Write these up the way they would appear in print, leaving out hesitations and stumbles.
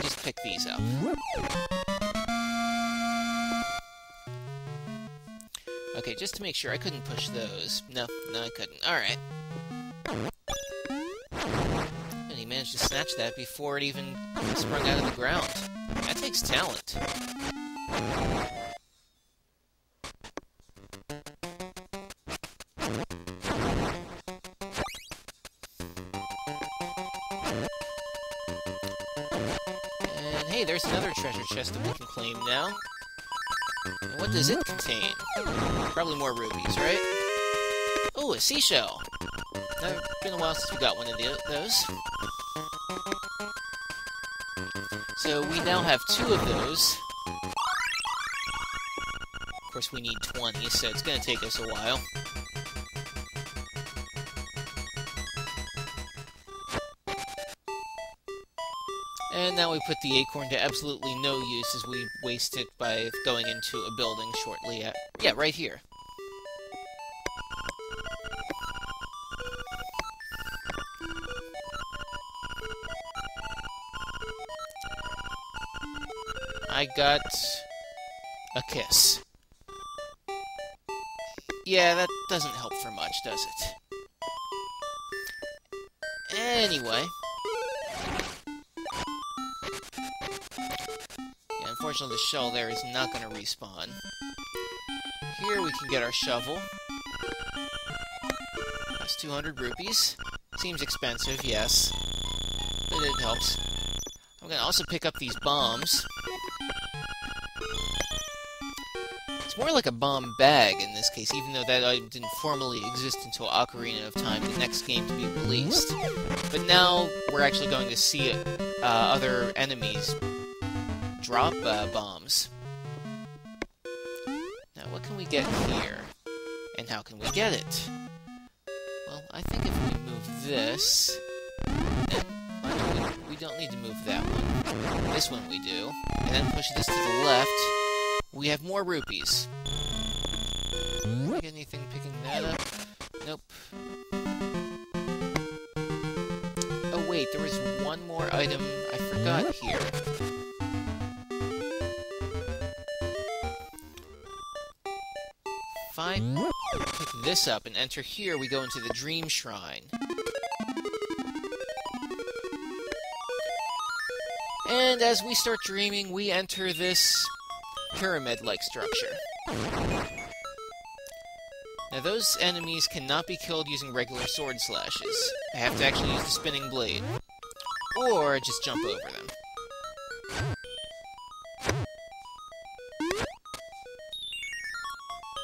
can just pick these up. Okay, just to make sure, I couldn't push those. No, I couldn't. Alright. And he managed to snatch that before it even sprung out of the ground. That takes talent. And hey, there's another treasure chest that we can claim now. And what does it contain? Probably more rubies, right? Oh, a seashell! It's been a while since we got one of those. So we now have 2 of those. Of course, we need 20, so it's going to take us a while. And now we put the acorn to absolutely no use as we waste it by going into a building shortly at... Yeah, right here. I got a kiss. Yeah, that doesn't help for much, does it? Anyway. Yeah, unfortunately, the shell there is not going to respawn. Here we can get our shovel. That's 200 rupees. Seems expensive, yes. But it helps. I'm going to also pick up these bombs. It's more like a bomb bag in this case, even though that item didn't formally exist until Ocarina of Time, the next game to be released. But now we're actually going to see other enemies drop bombs. Now, what can we get here? And how can we get it? Well, I think if we move this... And we don't need to move that one. This one we do. And then push this to the left. We have more rupees. Did I get anything picking that up? Nope. Oh wait, there was one more item I forgot here. If I pick this up and enter here, we go into the Dream Shrine. And as we start dreaming, we enter this pyramid-like structure. Now those enemies cannot be killed using regular sword slashes. I have to actually use the spinning blade. Or just jump over them.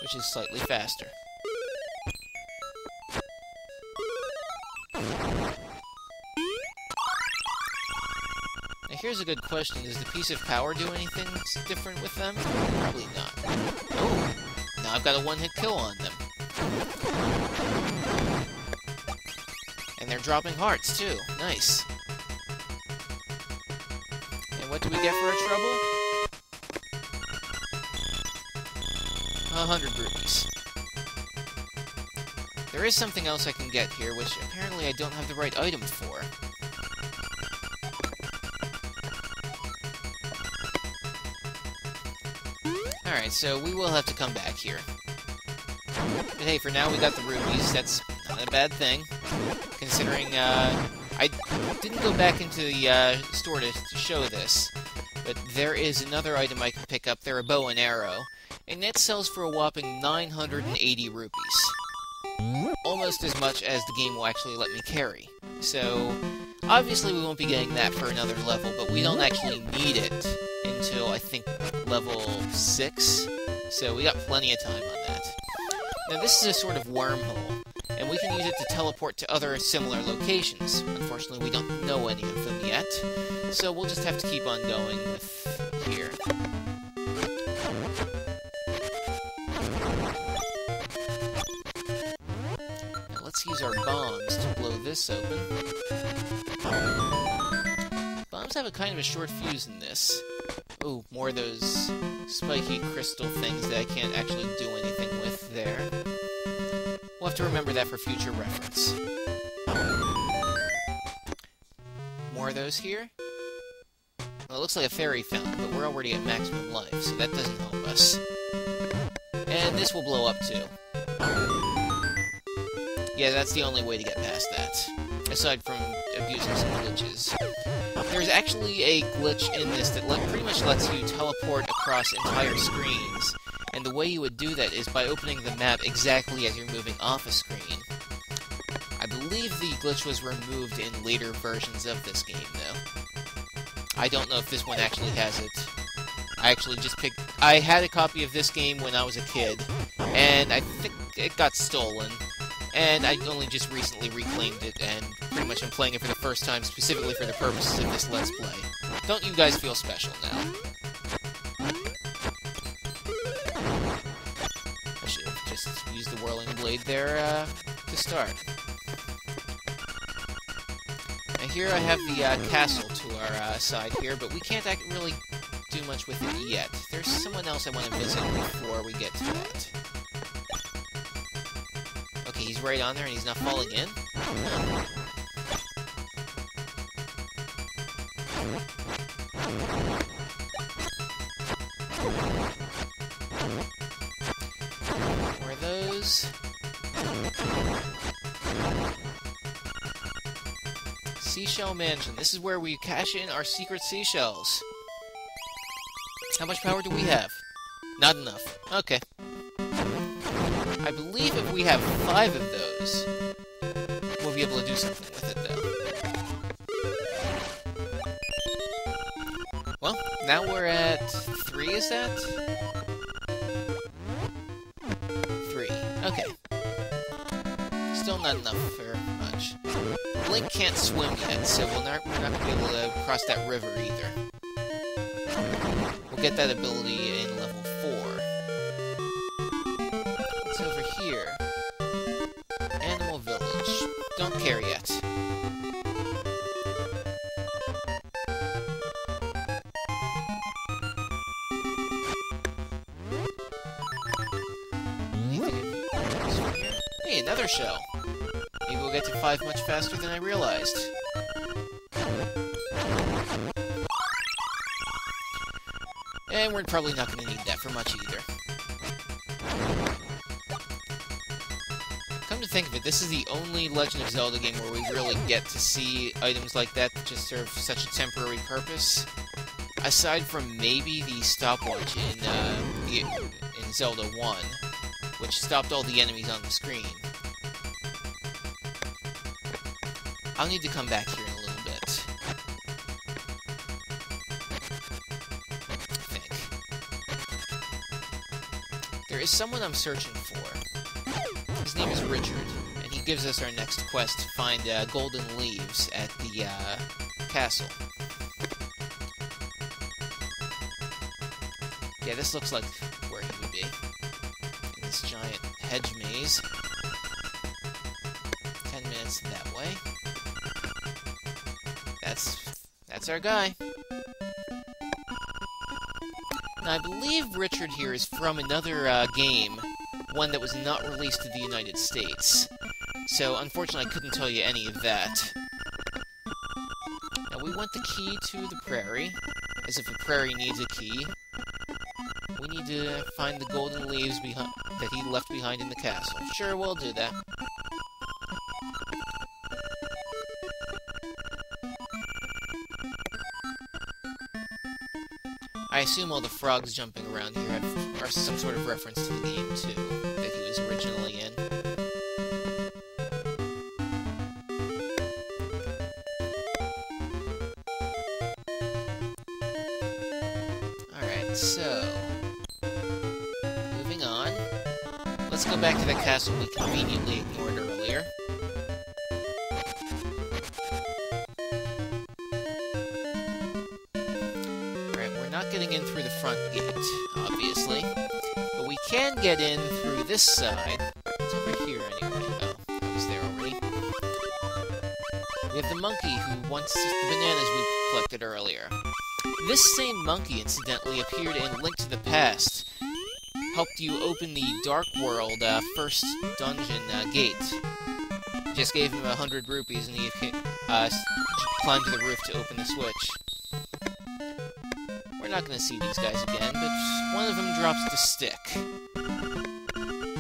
Which is slightly faster. Here's a good question. Does the piece of power do anything different with them? Probably not. Oh! Now I've got a one-hit kill on them. And they're dropping hearts, too. Nice. And what do we get for our trouble? 100 rupees. There is something else I can get here, which apparently I don't have the right item for. Alright, so we will have to come back here. But hey, for now we got the rupees. That's not a bad thing. Considering, I didn't go back into the store to show this. But there is another item I can pick up. They're a bow and arrow. And that sells for a whopping 980 rupees. Almost as much as the game will actually let me carry. So, obviously we won't be getting that for another level, but we don't actually need it until, I think, level 6. So we got plenty of time on that. Now this is a sort of wormhole, and we can use it to teleport to other similar locations. Unfortunately, we don't know any of them yet, so we'll just have to keep on going with here. Now let's use our bombs to blow this open. Bombs have a kind of a short fuse in this. Oh, more of those spiky crystal things that I can't actually do anything with there. We'll have to remember that for future reference. More of those here. Well, it looks like a fairy fountain, but we're already at maximum life, so that doesn't help us. And this will blow up, too. Yeah, that's the only way to get past that. Aside from abusing some glitches. There's actually a glitch in this that pretty much lets you teleport across entire screens. And the way you would do that is by opening the map exactly as you're moving off a screen. I believe the glitch was removed in later versions of this game, though. I don't know if this one actually has it. I had a copy of this game when I was a kid, and I think it got stolen. And I only just recently reclaimed it, and pretty much I'm playing it for the first time specifically for the purposes of this Let's Play. Don't you guys feel special now? I should have just used the Whirling Blade there, to start. Now here I have the, castle to our, side here, but we can't really do much with it yet. There's someone else I want to visit before we get to that. Okay, he's right on there and he's not falling in? Where are those? Seashell Mansion. This is where we cash in our secret seashells. How much power do we have? Not enough. Okay. I believe if we have 5 of those, we'll be able to do something with it, though. Well, now we're at 3, is that? 3. Okay. Still not enough for much. Link can't swim yet, so we're not going to be able to cross that river either. We'll get that ability in level 4. What's over here? Animal Village. Don't care yet. Hey, another shell. Maybe we'll get to 5 much faster than I realized. And we're probably not going to need that for much either. Come to think of it, this is the only Legend of Zelda game where we really get to see items like that just serve such a temporary purpose. Aside from maybe the stopwatch in Zelda 1, which stopped all the enemies on the screen. I'll need to come back here in a little bit. I think. There is someone I'm searching for. His name is Richard, and he gives us our next quest to find golden leaves at the castle. Yeah, this looks like where he would be. In this giant hedge maze. 10 minutes that way. That's our guy. Now, I believe Richard here is from another game, one that was not released to the United States. So, unfortunately, I couldn't tell you any of that. Now, we want the key to the prairie, as if a prairie needs a key. We need to find the golden leaves that he left behind in the castle. Sure, we'll do that. I assume all the frogs jumping around here are some sort of reference to the game, too, that he was originally in. Alright, so... moving on. Let's go back to the castle we conveniently ignored earlier. Getting in through the front gate, obviously. But we can get in through this side. It's over here, anyway. Oh, I was there already. We have the monkey who wants the bananas we collected earlier. This same monkey, incidentally, appeared in Link to the Past. Helped you open the Dark World first dungeon gate. Just gave him 100 rupees and he climbed to the roof to open the switch. we're not going to see these guys again, but one of them drops the stick.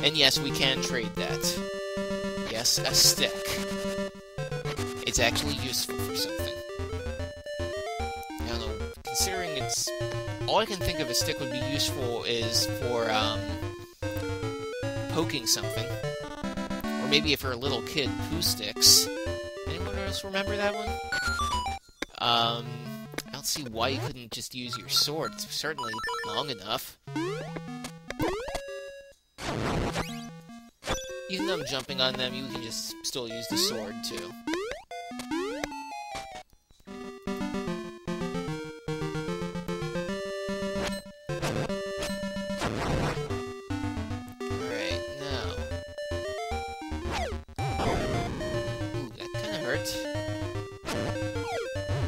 And yes, we can trade that. Yes, a stick. It's actually useful for something. I don't know, considering it's... All I can think of a stick would be useful is for, poking something. Or maybe if you're a little kid, poo sticks. Anyone else remember that one? I don't see why you couldn't just use your sword. It's certainly long enough. Even though I'm jumping on them, you can just still use the sword, too. Alright, now... Ooh, that kinda hurt.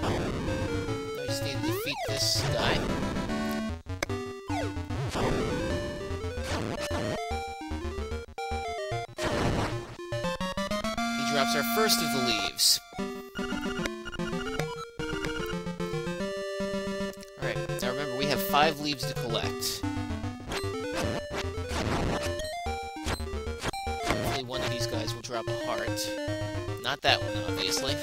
I just need to defeat this guy. Drops our first of the leaves. Alright, now remember, we have 5 leaves to collect. Hopefully one of these guys will drop a heart. Not that one, obviously.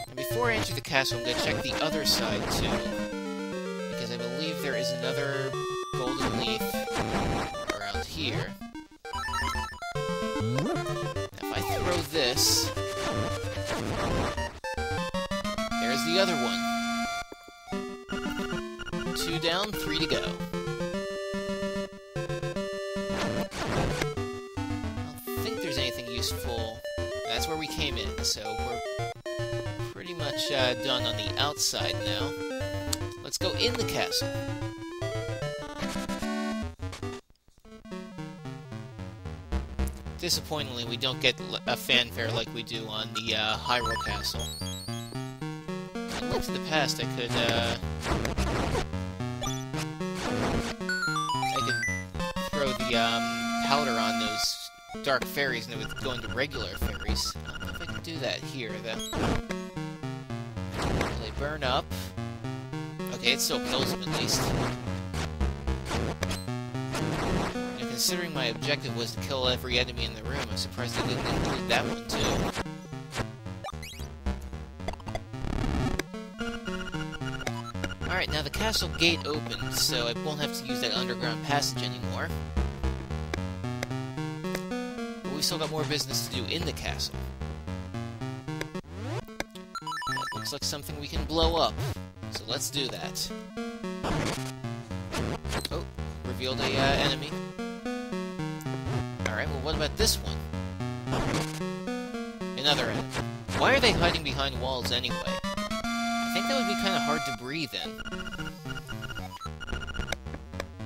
And before I enter the castle, I'm going to check the other side, too. I believe there is another golden leaf around here. Now, if I throw this, there's the other one. 2 down, 3 to go. I don't think there's anything useful. That's where we came in, so we're pretty much done on the outside now. Let's go in the castle. Disappointingly, we don't get a fanfare like we do on the Hyrule Castle. In Link to the Past, I could throw the powder on those dark fairies and it would go into regular fairies. I don't know if I can do that here, though. Will they burn up? Okay, it still kills him, at least. Now, considering my objective was to kill every enemy in the room, I'm surprised they didn't include that one, too. Alright, now the castle gate opened, so I won't have to use that underground passage anymore. But we still got more business to do in the castle. That looks like something we can blow up. So let's do that. Oh, revealed a enemy. Alright, well what about this one? Another enemy. Why are they hiding behind walls anyway? I think that would be kind of hard to breathe in.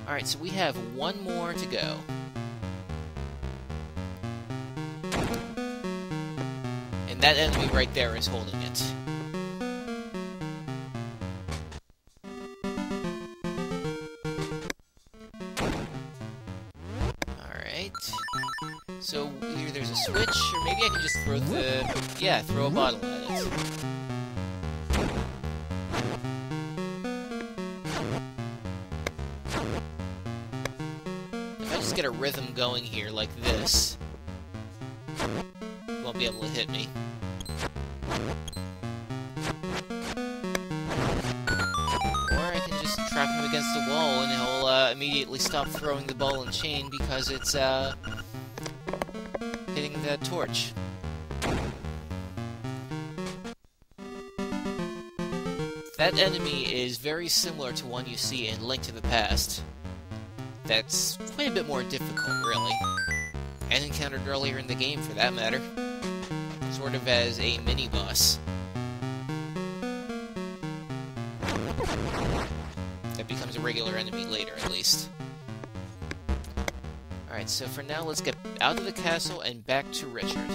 Alright, so we have one more to go. And that enemy right there is holding it. So, either there's a switch, or maybe I can just throw the... Yeah, throw a bottle at it. If I just get a rhythm going here, like this, he won't be able to hit me. Or I can just trap him against the wall, and he'll immediately stop throwing the ball and chain because it's, hitting the torch. That enemy is very similar to one you see in Link to the Past. That's quite a bit more difficult, really. And encountered earlier in the game, for that matter. Sort of as a mini-boss. That becomes a regular enemy later, at least. Alright, so for now, let's get out of the castle and back to Richard.